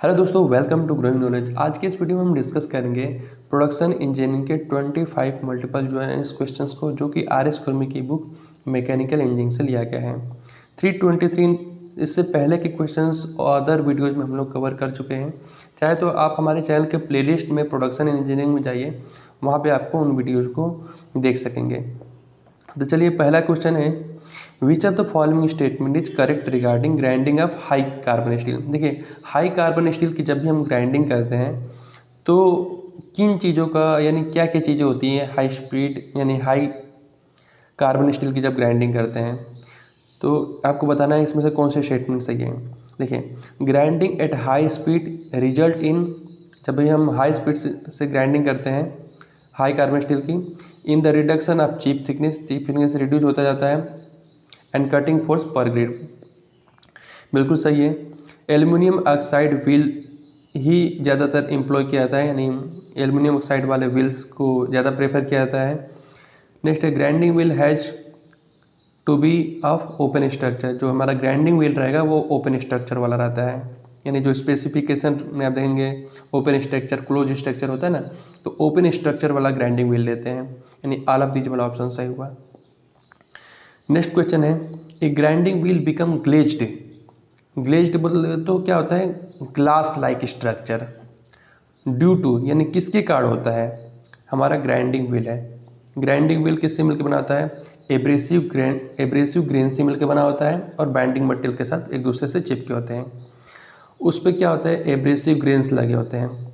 Hello दोस्तों, welcome to growing knowledge. आज की इस वीडियो में हम डिस्कस करेंगे प्रोडक्शन इंजीनियरिंग के 25 मल्टीपल जो है इस क्वेश्चंस को, जो कि आर.एस. खुरमी की बुक मैकेनिकल इंजीनियरिंग से लिया गया है। 323 इससे पहले के क्वेश्चंस और अदर वीडियोज में हम लोग कवर कर चुके हैं। चाहे तो आप हमारे चैनल के प्लेलिस्ट में प्रोडक्शन इंजीनियरिंग में जाइए, वहाँ पर आपको उन वीडियोज़ को देख सकेंगे। तो चलिए, पहला क्वेश्चन है, which of the following statement is correct regarding grinding of high carbon steel. देखिए, हाई कार्बन स्टील की जब भी हम ग्राइंडिंग करते हैं तो किन चीज़ों का यानी क्या क्या चीज़ें होती हैं हाई स्पीड यानी हाई कार्बन स्टील की जब ग्राइंडिंग करते हैं, तो आपको बताना है इसमें से कौन से स्टेटमेंट सही है। देखिए, grinding at high speed result in, जब भी हम हाई स्पीड से ग्राइंडिंग करते हैं हाई कार्बन स्टील की, in the reduction of chip thickness reduce होता जाता है एंड कटिंग फोर्स पर ग्रेड। बिल्कुल सही है। एल्युमिनियम ऑक्साइड व्हील ही ज़्यादातर एम्प्लॉय किया जाता है, यानी एल्युमिनियम ऑक्साइड वाले व्हील्स को ज़्यादा प्रेफर किया जाता है। नेक्स्ट है, grinding wheel has to be of open structure. जो हमारा ग्राइंडिंग व्हील रहेगा वो ओपन स्ट्रक्चर वाला रहता है, यानी जो स्पेसिफिकेशन में आप देखेंगे ओपन स्ट्रक्चर क्लोज स्ट्रक्चर होता है ना, तो ओपन स्ट्रक्चर वाला ग्राइंडिंग व्हील लेते हैं, यानी ऑल ऑफ दीज वाला ऑप्शन सही हुआ। नेक्स्ट क्वेश्चन है, A grinding wheel become glazed. Glazed बोले तो क्या होता है, glass like structure due to, यानी किसके कारण होता है, हमारा ग्राइंडिंग व्हील है। ग्राइंडिंग व्हील किससे मिलकर बना होता है, एब्रेसिव ग्रेन से मिलकर बना होता है और बाइंडिंग मटेरियल के साथ एक दूसरे से चिपके होते हैं। उस पर क्या होता है, एब्रेसिव ग्रेन्स लगे होते हैं।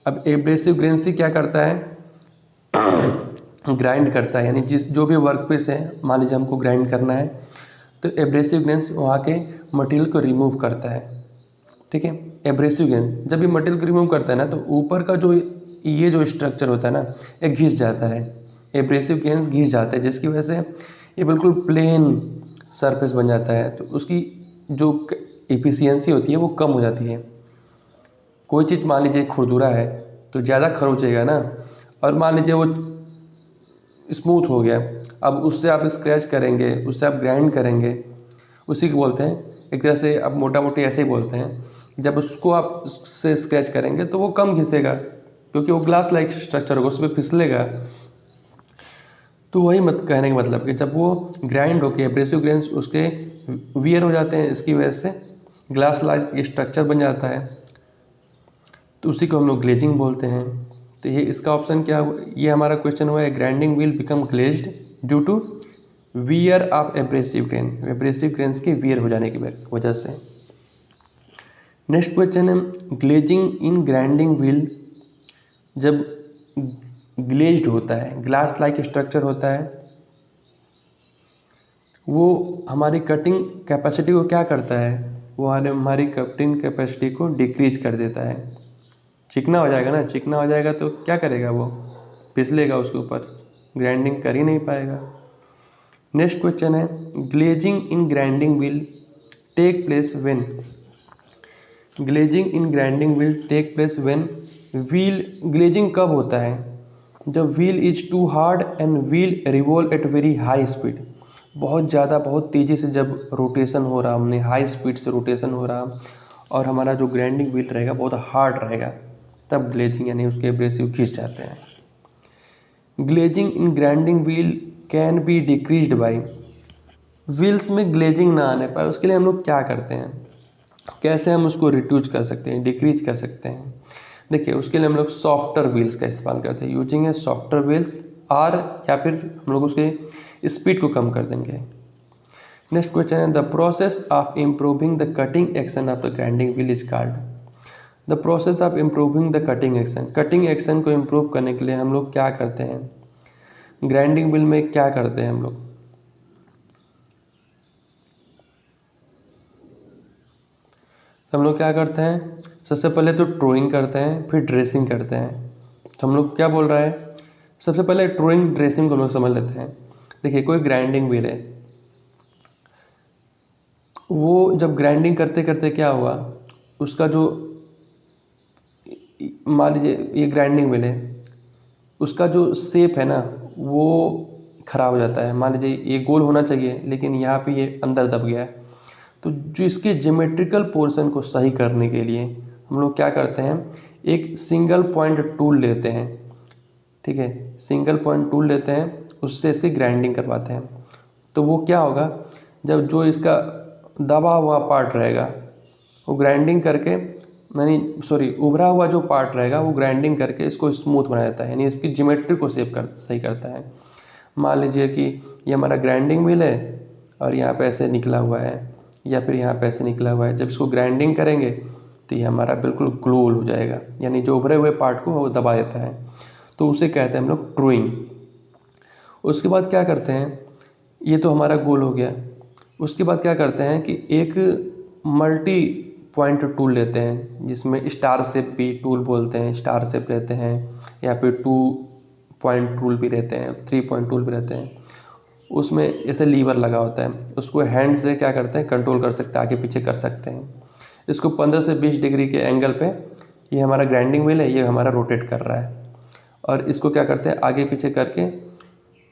अब एब्रेसिव ग्रेन से क्या करता है, ग्राइंड करता है, यानी जो भी वर्क पीस है, मान लीजिए हमको ग्राइंड करना है, तो एब्रेसिव ग्रेन्स वहाँ के मटेरियल को रिमूव करता है। ठीक है, एब्रेसिव ग्रेन जब ये मटेरियल को रिमूव करता है ना, तो ऊपर का जो ये जो स्ट्रक्चर होता है ना, ये घिस जाता है। एब्रेसिव ग्रेन्स घिस जाते हैं, जिसकी वजह से ये बिल्कुल प्लेन सरफेस बन जाता है, तो उसकी जो एफिशिएंसी होती है वो कम हो जाती है। कोई चीज़ मान लीजिए खुरदुरा है तो ज़्यादा खरोचेगा ना, और मान लीजिए वो स्मूथ हो गया, अब उससे आप स्क्रैच करेंगे, उससे आप ग्राइंड करेंगे, उसी को बोलते हैं, एक तरह से आप मोटा मोटी ऐसे ही बोलते हैं, जब उसको आप उससे स्क्रैच करेंगे तो वो कम घिसेगा, क्योंकि वो ग्लास लाइक स्ट्रक्चर होगा, उस पर फिसलेगा। तो वही मत कहने का मतलब कि जब वो ग्राइंड होके एब्रेसिव ग्रेन्स उसके वियर हो जाते हैं, इसकी वजह से ग्लास लाइक स्ट्रक्चर बन जाता है, तो उसी को हम लोग ग्लेजिंग बोलते हैं। तो ये इसका ऑप्शन क्या, ये हमारा क्वेश्चन हुआ है, grinding wheel become glazed due to wear of abrasive grain, abrasive grains के वियर हो जाने की वजह से। नेक्स्ट क्वेश्चन है, ग्लेजिंग इन ग्राइंडिंग व्हील जब ग्लेज्ड होता है, ग्लास लाइक स्ट्रक्चर होता है, वो हमारी कटिंग कैपेसिटी को क्या करता है, वो हमारी कटिंग कैपेसिटी को डिक्रीज कर देता है। चिकना हो जाएगा ना, चिकना हो जाएगा तो क्या करेगा, वो फिसलेगा, उसके ऊपर ग्राइंडिंग कर ही नहीं पाएगा। नेक्स्ट क्वेश्चन है, glazing in grinding wheel take place when. Glazing in grinding wheel take place when wheel, glazing कब होता है, जब wheel is too hard and wheel revolve at very high speed. बहुत ज़्यादा बहुत तेज़ी से जब रोटेशन हो रहा, हमने हाई स्पीड से रोटेशन हो रहा और हमारा जो ग्राइंडिंग व्हील रहेगा बहुत हार्ड रहेगा, तब ग्लेजिंग यानी उसके एब्रेसिव खिंच जाते हैं। Glazing in grinding wheel can be decreased by, wheels में ग्लेजिंग ना आने पाए उसके लिए हम लोग क्या करते हैं, कैसे हम उसको रिड्यूस कर सकते हैं, डिक्रीज कर सकते हैं। देखिए, उसके लिए हम लोग सॉफ्टर व्हील्स का इस्तेमाल करते हैं, यूजिंग है सॉफ्टर व्हील्स, और या फिर हम लोग उसके स्पीड को कम कर देंगे। नेक्स्ट क्वेश्चन है, the process of improving the cutting action of the grinding wheel is called. The process of improving the cutting action, cutting action को इम्प्रूव करने के लिए हम लोग क्या करते हैं, ग्राइंडिंग व्हील में क्या करते हैं हम लोग, क्या करते हैं, सबसे पहले तो ट्रोइंग करते हैं, फिर ड्रेसिंग करते हैं। तो हम लोग क्या बोल रहा है, सबसे पहले ट्रोइंग ड्रेसिंग को हम लोग समझ लेते हैं। देखिए, कोई ग्राइंडिंग व्हील है, वो जब ग्राइंडिंग करते करते क्या हुआ, उसका जो, मान लीजिए ये ग्राइंडिंग व्हील है, उसका जो शेप है ना वो ख़राब हो जाता है। मान लीजिए ये गोल होना चाहिए लेकिन यहाँ पे ये अंदर दब गया है, तो जो इसके ज्योमेट्रिकल पोर्शन को सही करने के लिए हम लोग क्या करते हैं, एक सिंगल पॉइंट टूल लेते हैं, ठीक है, सिंगल पॉइंट टूल लेते हैं, उससे इसकी ग्राइंडिंग करवाते हैं। तो वो क्या होगा, जब जो इसका दबा हुआ पार्ट रहेगा वो ग्राइंडिंग करके, उभरा हुआ जो पार्ट रहेगा वो ग्राइंडिंग करके इसको स्मूथ बना देता है, यानी इसकी ज्योमेट्री को सही करता है। मान लीजिए कि ये हमारा ग्राइंडिंग व्हील है और यहाँ पे ऐसे निकला हुआ है या फिर यहाँ पे ऐसे निकला हुआ है, जब इसको ग्राइंडिंग करेंगे तो ये हमारा बिल्कुल ग्लूल हो जाएगा, यानी जो उभरे हुए पार्ट को वो दबा देता है। तो उसे कहते हैं हम लोग ट्रूइंग। उसके बाद क्या करते हैं, ये तो हमारा गोल हो गया। उसके बाद क्या करते हैं कि एक मल्टी पॉइंट टूल लेते हैं, जिसमें स्टार शेप भी टूल बोलते हैं, स्टार शेप लेते हैं, या फिर 2 पॉइंट टूल भी रहते हैं, 3 पॉइंट टूल भी रहते हैं। उसमें ऐसे लीवर लगा होता है, उसको हैंड से क्या करते हैं, कंट्रोल कर सकते हैं, आगे पीछे कर सकते हैं। इसको 15 से 20 डिग्री के एंगल पे, ये हमारा ग्राइंडिंग व्हील है, ये हमारा रोटेट कर रहा है, और इसको क्या करते हैं, आगे पीछे करके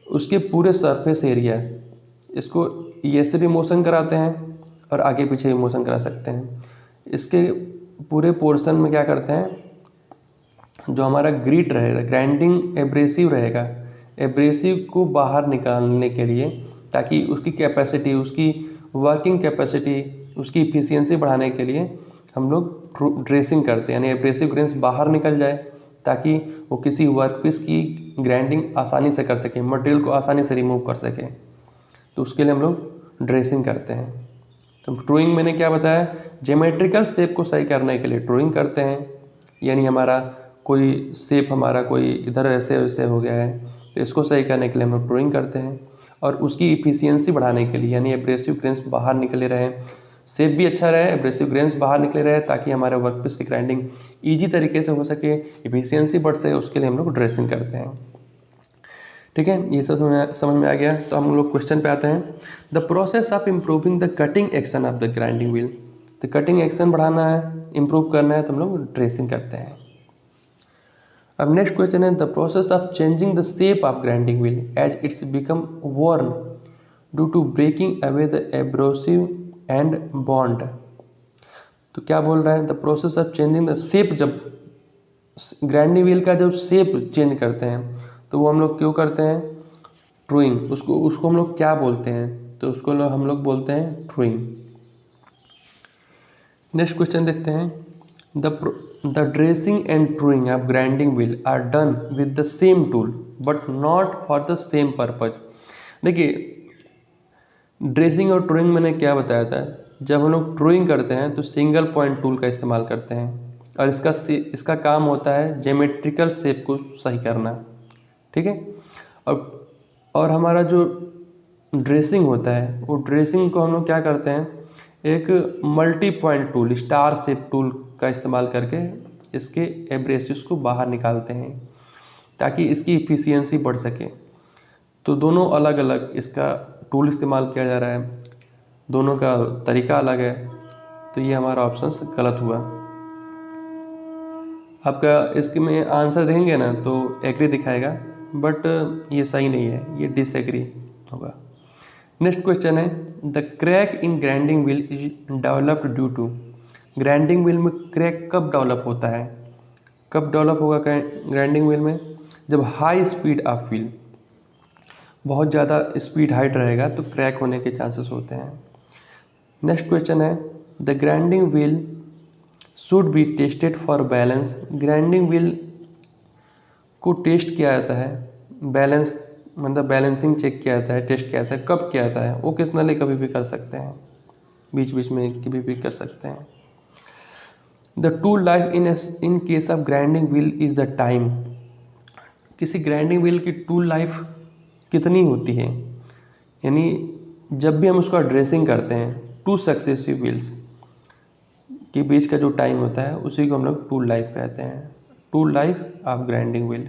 उसके पूरे सरफेस एरिया, इसको ये से भी मोशन कराते हैं और आगे पीछे भी मोशन करा सकते हैं। इसके पूरे पोर्शन में क्या करते हैं, जो हमारा ग्रिट रहेगा, ग्राइंडिंग एब्रेसिव रहेगा, एब्रेसिव को बाहर निकालने के लिए, ताकि उसकी कैपेसिटी, उसकी वर्किंग कैपेसिटी, उसकी इफ़िशियंसी बढ़ाने के लिए हम लोग ड्रेसिंग करते हैं, यानी एब्रेसिव ग्रेन्स बाहर निकल जाए, ताकि वो किसी वर्कपीस की ग्राइंडिंग आसानी से कर सके, मटेरियल को आसानी से रिमूव कर सके। तो उसके लिए हम लोग ड्रेसिंग करते हैं। तो ट्रूइंग मैंने क्या बताया, ज्योमेट्रिकल शेप को सही करने के लिए ट्रूइंग करते हैं, यानी हमारा कोई शेप, हमारा कोई इधर ऐसे वैसे हो गया है तो इसको सही करने के लिए हम लोग ट्रूइंग करते हैं, और उसकी इफ़िशियंसी बढ़ाने के लिए, यानी एब्रेसिव ग्रेन्स बाहर निकले रहे, शेप भी अच्छा रहे, एब्रेसिव ग्रेन्स बाहर निकले रहे, ताकि हमारे वर्कपीस की ग्राइंडिंग ईजी तरीके से हो सके, इफ़िशियंसी बढ़ सके, उसके लिए हम लोग ड्रेसिंग करते हैं। ठीक है, ये सब समझ में आ गया। तो हम लोग क्वेश्चन पे आते हैं। The process of improving the cutting action of the grinding wheel. तो कटिंग एक्शन बढ़ाना है, इम्प्रूव करना है, तो हम लोग ड्रेसिंग करते हैं। अब नेक्स्ट क्वेश्चन है, the process of changing the shape of grinding wheel as its become worn due to breaking away the abrasive and bond. तो क्या बोल रहा है, the process of changing the shape, जब ग्राइंडिंग व्हील का जब shape change करते हैं तो वो हम लोग क्यों करते हैं, ट्रूइंग। उसको हम लोग क्या बोलते हैं, तो उसको हम लोग बोलते हैं ट्रूइंग। नेक्स्ट क्वेश्चन देखते हैं, the dressing and truing of grinding wheel are done with the same tool but not for the same purpose. देखिए, ड्रेसिंग और ट्रूइंग मैंने क्या बताया था, जब हम लोग ट्रूइंग करते हैं तो सिंगल पॉइंट टूल का इस्तेमाल करते हैं, और इसका काम होता है ज्योमेट्रिकल शेप को सही करना, ठीक है। और हमारा जो ड्रेसिंग होता है, वो ड्रेसिंग को हम लोग क्या करते हैं, एक multi point tool, star shape tool का इस्तेमाल करके इसके एब्रेसिव्स को बाहर निकालते हैं, ताकि इसकी इफ़िशियंसी बढ़ सके। तो दोनों अलग अलग इसका टूल इस्तेमाल किया जा रहा है, दोनों का तरीका अलग है, तो ये हमारा ऑप्शन गलत हुआ। आपका इसके में आंसर देंगे ना तो एग्री दिखाएगा, बट ये सही नहीं है, ये डिसएग्री होगा। नेक्स्ट क्वेश्चन है, the crack in grinding wheel is developed due to. Grinding wheel में क्रैक कब डेवलप होता है, कब डेवलप होगा ग्राइंडिंग व्हील में, जब हाई स्पीड ऑफ व्हील, बहुत ज़्यादा स्पीड हाइट रहेगा तो क्रैक होने के चांसेस होते हैं। नेक्स्ट क्वेश्चन है, the grinding wheel should be tested for balance. Grinding wheel को टेस्ट किया जाता है, बैलेंस मतलब बैलेंसिंग चेक किया जाता है, टेस्ट किया जाता है, कब किया जाता है, ओकेजनली कभी भी कर सकते हैं, बीच बीच में कभी भी कर सकते हैं। The tool life in case of grinding wheel is the time. किसी ग्राइंडिंग व्हील की टूल लाइफ कितनी होती है, यानी जब भी हम उसका ड्रेसिंग करते हैं 2 सक्सेसिव व्हील्स के बीच का जो टाइम होता है उसी को हम लोग टूल लाइफ कहते हैं। Tool life of grinding wheel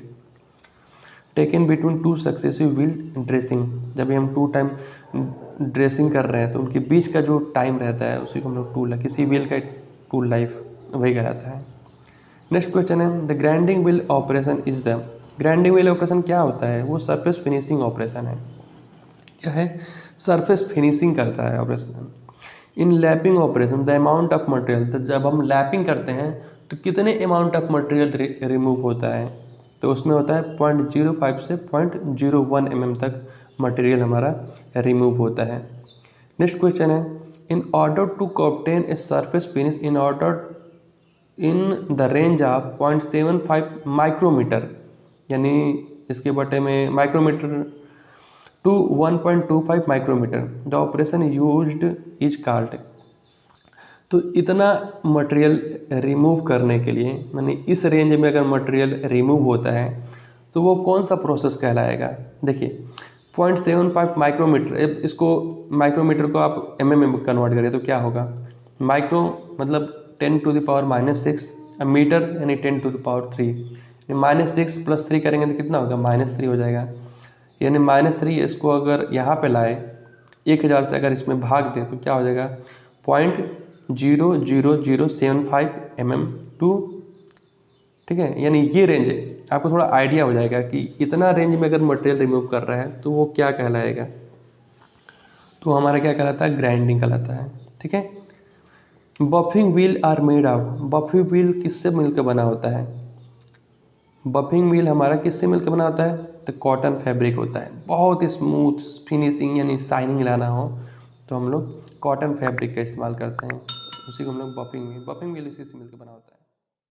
taken between 2 successive wheel dressing. जब हम 2 टाइम ड्रेसिंग कर रहे हैं तो उनके बीच का जो टाइम रहता है उसी को हम लोग टूल, किसी व्हील का टूल लाइफ वही कहलाता है। नेक्स्ट क्वेश्चन है, the grinding wheel operation is the. Grinding wheel operation क्या होता है, वो सरफेस फिनिशिंग ऑपरेशन है। क्या है, सरफेस फिनिशिंग करता है operation. In lapping operation the amount of material, जब हम लैपिंग करते हैं तो कितने अमाउंट ऑफ मटेरियल रिमूव होता है, तो उसमें होता है 0.05 से 0.01 mm तक मटेरियल हमारा रिमूव होता है। नेक्स्ट क्वेश्चन है, in order to obtain a surface finish in the range of 0.75 micrometre, यानी इसके बटे में micrometre to 1.25 micrometre, the operation used is called. तो इतना मटेरियल रिमूव करने के लिए, यानी इस रेंज में अगर मटेरियल रिमूव होता है तो वो कौन सा प्रोसेस कहलाएगा। देखिए 0.75 माइक्रोमीटर, अब इसको माइक्रोमीटर को आप mm में कन्वर्ट करें तो क्या होगा, माइक्रो मतलब 10⁻⁻6, मीटर यानी 10⁻3, -6 + 3 करेंगे तो कितना होगा, -3 हो जाएगा। यानी -3 इसको अगर यहाँ पे लाए 1000 से अगर इसमें भाग दें तो क्या हो जाएगा 0.00075 mm2, ठीक है। यानी ये रेंज है, आपको थोड़ा आइडिया हो जाएगा कि इतना रेंज में अगर मटेरियल रिमूव कर रहा है तो वो क्या कहलाएगा, तो हमारा क्या कहलाता है, ग्राइंडिंग कहलाता है, ठीक है। Buffing wheel are made of, buffing wheel किससे मिलकर बना होता है, बफिंग व्हील हमारा किससे मिलकर बना होता है, तो कॉटन फैब्रिक होता है। बहुत स्मूथ फिनिशिंग यानी शाइनिंग लाना हो तो हम लोग कॉटन फैब्रिक का इस्तेमाल करते हैं, उसी को हम लोग बफिंग व्हील इसी से मिलकर बना होता है।